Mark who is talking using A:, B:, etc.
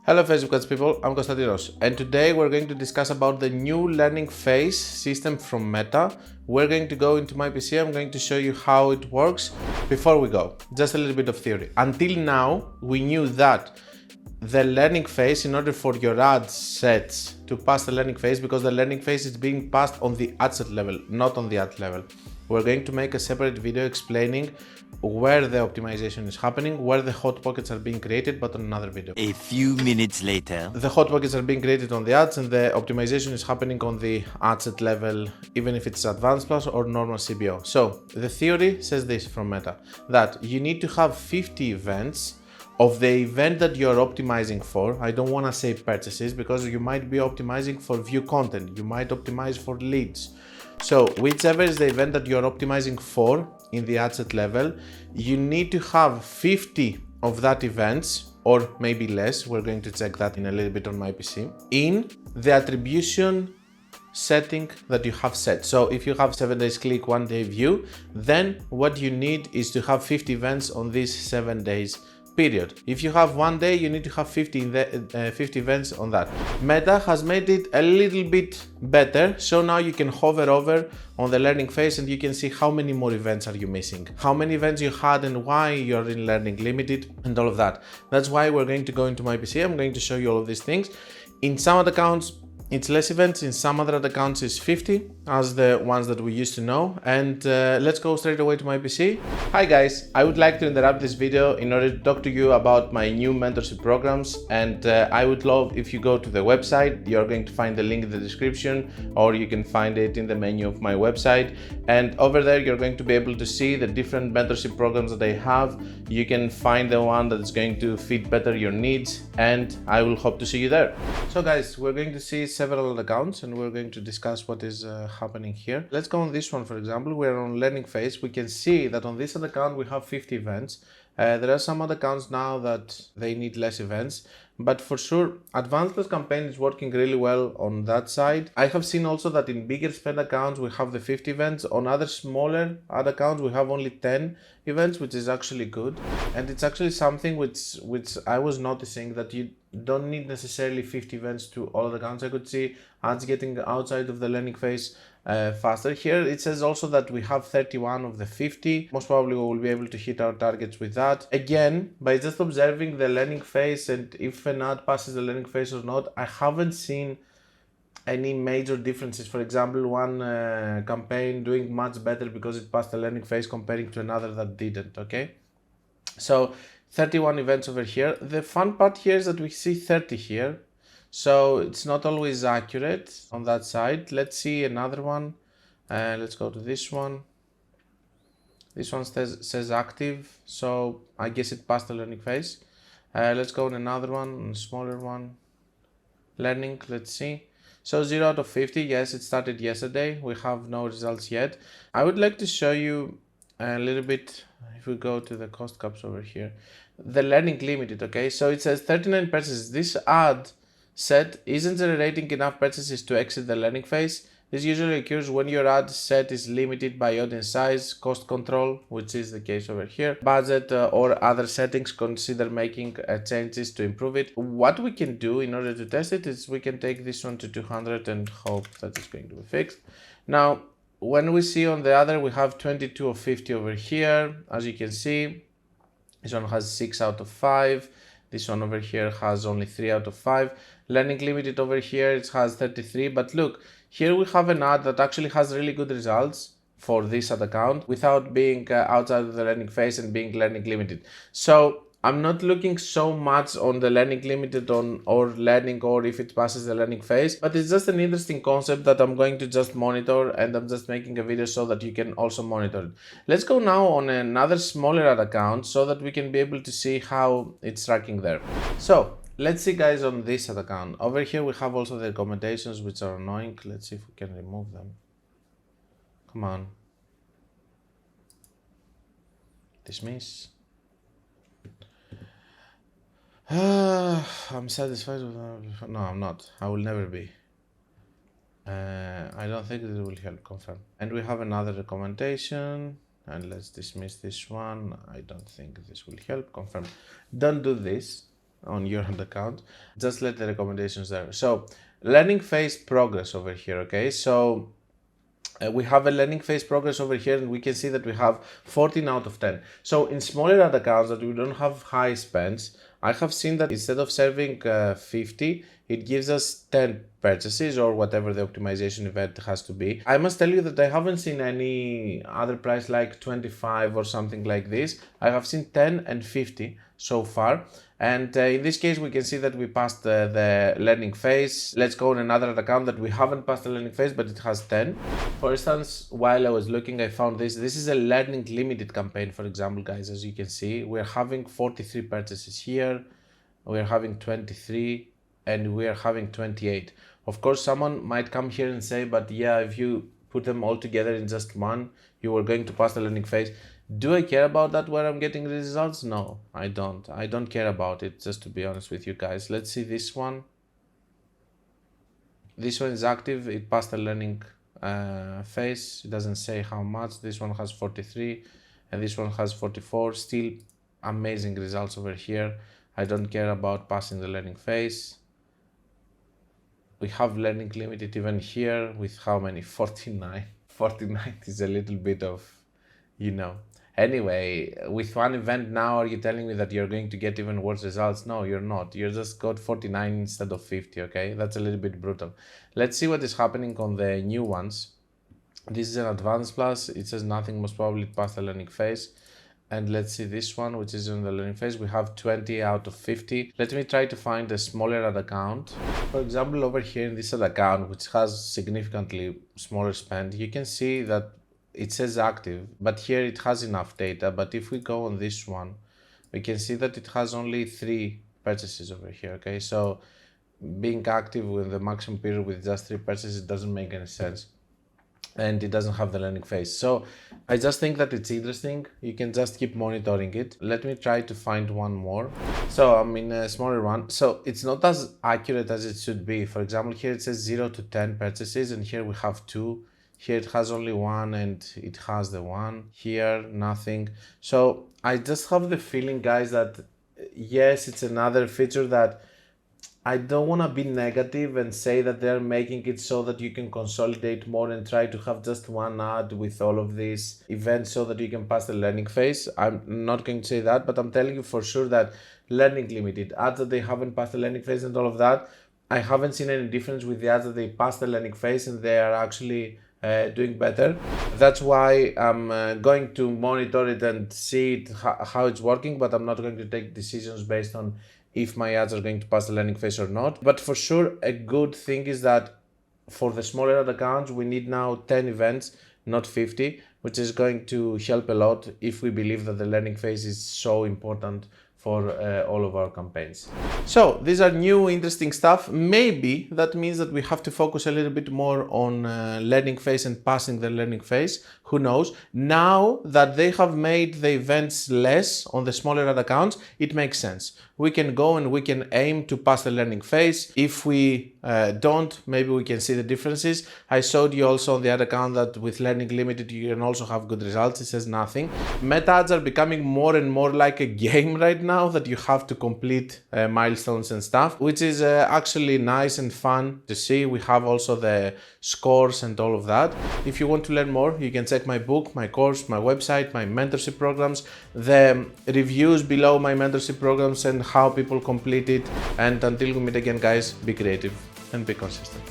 A: Hello Facebook ads people, I'm Konstantinos and today we're going to discuss about the new learning phase system from Meta. We're going to go into my PC, I'm going to show you how it works. Before we go, just a little bit of theory. Until now, we knew that the learning phase, in order for your ad sets to pass the learning phase, because the learning phase is being passed on the ad set level, not on the ad level. We're going to make a separate video explaining where the optimization is happening, where the hot pockets are being created, but on another video.
B: A few minutes later,
A: the hot pockets are being created on the ads and the optimization is happening on the ad set level, even if it's advanced plus or normal CBO. So the theory says this from Meta, that you need to have 50 events of the event that you're optimizing for. I don't want to say purchases because you might be optimizing for view content, you might optimize for leads. So whichever is the event that you're optimizing for in the ad set level, you need to have 50 of that events, or maybe less, we're going to check that in a little bit on my PC, in the attribution setting that you have set. So if you have 7 days click, 1 day view, then what you need is to have 50 events on these 7 days period. If you have 1 day, you need to have 50 events on that. Meta has made it a little bit better, so now you can hover over on the learning phase and you can see how many more events are you missing, how many events you had and why you're in learning limited and all of that. That's why we're going to go into my PC. I'm going to show you all of these things. In some of the accounts it's less events, in some other accounts it's 50, as the ones that we used to know. And let's go straight away to my PC. Hi guys, I would like to interrupt this video in order to talk to you about my new mentorship programs, and I would love if you go to the website. You're going to find the link in the description, or you can find it in the menu of my website, and over there you're going to be able to see the different mentorship programs that I have. You can find the one that is going to fit better your needs, and I will hope to see you there. So guys, we're going to see several accounts and we're going to discuss what is happening here. Let's go on this one, for example. We're on learning phase. We can see that on this account we have 50 events. There are some other accounts now that they need less events, but for sure advanced plus campaign is working really well on that side. I have seen also that in bigger spend accounts we have the 50 events. On other smaller ad accounts we have only 10 events, which is actually good, and it's actually something which I was noticing, that you don't need necessarily 50 events to all the accounts. I could see ads getting outside of the learning phase faster. Here it says also that we have 31 of the 50. Most probably we will be able to hit our targets with that. Again, by just observing the learning phase and if an ad passes the learning phase or not, I haven't seen any major differences. For example, one campaign doing much better because it passed the learning phase comparing to another that didn't. Okay, so 31 events over here. The fun part here is that we see 30 here, so it's not always accurate on that side. Let's see another one. Let's go to this one. This one says active, so I guess it passed the learning phase. Let's go on another one, a smaller one. Learning, let's see. So 0 out of 50, yes, it started yesterday. We have no results yet. I would like to show you a little bit, if we go to the cost caps over here, the learning limited. Okay, so it says 39 purchases. This ad set isn't generating enough purchases to exit the learning phase. This usually occurs when your ad set is limited by audience size, cost control, which is the case over here, budget or other settings. Consider making changes to improve it. What we can do in order to test it is we can take this one to 200 and hope that it's going to be fixed. Now, when we see on the other, we have 22 of 50 over here. As you can see, this one has 6 out of 5. This one over here has only 3 out of 5. Learning limited over here, it has 33. But look, here we have an ad that actually has really good results for this ad account without being outside of the learning phase and being learning limited. So I'm not looking so much on the learning limited or learning, or if it passes the learning phase, but it's just an interesting concept that I'm going to just monitor, and I'm just making a video so that you can also monitor it. Let's go now on another smaller ad account so that we can be able to see how it's tracking there. So let's see guys, on this ad account. Over here we have also the recommendations, which are annoying. Let's see if we can remove them. Come on. Dismiss. I'm satisfied with that. No, I'm not. I will never be. I don't think it will help. Confirm. And we have another recommendation, and let's dismiss this one. I don't think this will help. Confirm. Don't do this. on your ad account, just let the recommendations there. So learning phase progress over here, okay? So we have a learning phase progress over here, and we can see that we have 14 out of 10. So in smaller ad accounts that we don't have high spends, I have seen that instead of serving 50, it gives us 10 purchases or whatever the optimization event has to be. I must tell you that I haven't seen any other price like 25 or something like this. I have seen 10 and 50 so far. And in this case, we can see that we passed the learning phase. Let's go on another account that we haven't passed the learning phase, but it has 10. For instance, while I was looking, I found this. This is a learning limited campaign, for example, guys. As you can see, we're having 43 purchases here. We're having 23 and we're having 28. Of course, someone might come here and say, but yeah, if you put them all together in just one, you were going to pass the learning phase. Do I care about that where I'm getting the results? No, I don't. I don't care about it, just to be honest with you guys. Let's see this one. This one is active. It passed the learning phase. It doesn't say how much. This one has 43 and this one has 44. Still amazing results over here. I don't care about passing the learning phase. We have learning limited even here with how many? 49. 49 is a little bit of, you know. Anyway, with one event now, are you telling me that you're going to get even worse results? No, you're not. You just got 49 instead of 50, okay? That's a little bit brutal. Let's see what is happening on the new ones. This is an advanced plus. It says nothing, most probably past the learning phase. And let's see this one, which is in the learning phase. We have 20 out of 50. Let me try to find a smaller ad account. For example, over here in this ad account, which has significantly smaller spend, you can see that it says active, but here it has enough data. But if we go on this one, we can see that it has only 3 purchases over here, okay? So being active with the maximum period with just 3 purchases doesn't make any sense. And it doesn't have the learning phase. So I just think that it's interesting. You can just keep monitoring it. Let me try to find one more. So I'm in a smaller one. So it's not as accurate as it should be. For example, here it says 0 to 10 purchases, and here we have 2. Here it has only 1 and it has the 1. Here, nothing. So I just have the feeling, guys, that yes, it's another feature that I don't want to be negative and say that they're making it so that you can consolidate more and try to have just one ad with all of these events so that you can pass the learning phase. I'm not going to say that, but I'm telling you for sure that learning limited ads that they haven't passed the learning phase and all of that, I haven't seen any difference with the ads that they passed the learning phase and they are actually doing better. That's why I'm going to monitor it and see it, how it's working, but I'm not going to take decisions based on if my ads are going to pass the learning phase or not. But for sure, a good thing is that for the smaller ad accounts, we need now 10 events, not 50, which is going to help a lot if we believe that the learning phase is so important for all of our campaigns. So these are new interesting stuff. Maybe that means that we have to focus a little bit more on learning phase and passing the learning phase. Who knows? Now that they have made the events less on the smaller ad accounts, it makes sense. We can go and we can aim to pass the learning phase. If we don't, maybe we can see the differences. I showed you also on the ad account that with learning limited, you can also have good results. It says nothing. Meta ads are becoming more and more like a game right now that you have to complete milestones and stuff, which is actually nice and fun to see. We have also the scores and all of that. If you want to learn more, you can check my book, my course, my website, my mentorship programs, the reviews below my mentorship programs and how people complete it. And until we meet again, guys, be creative and be consistent.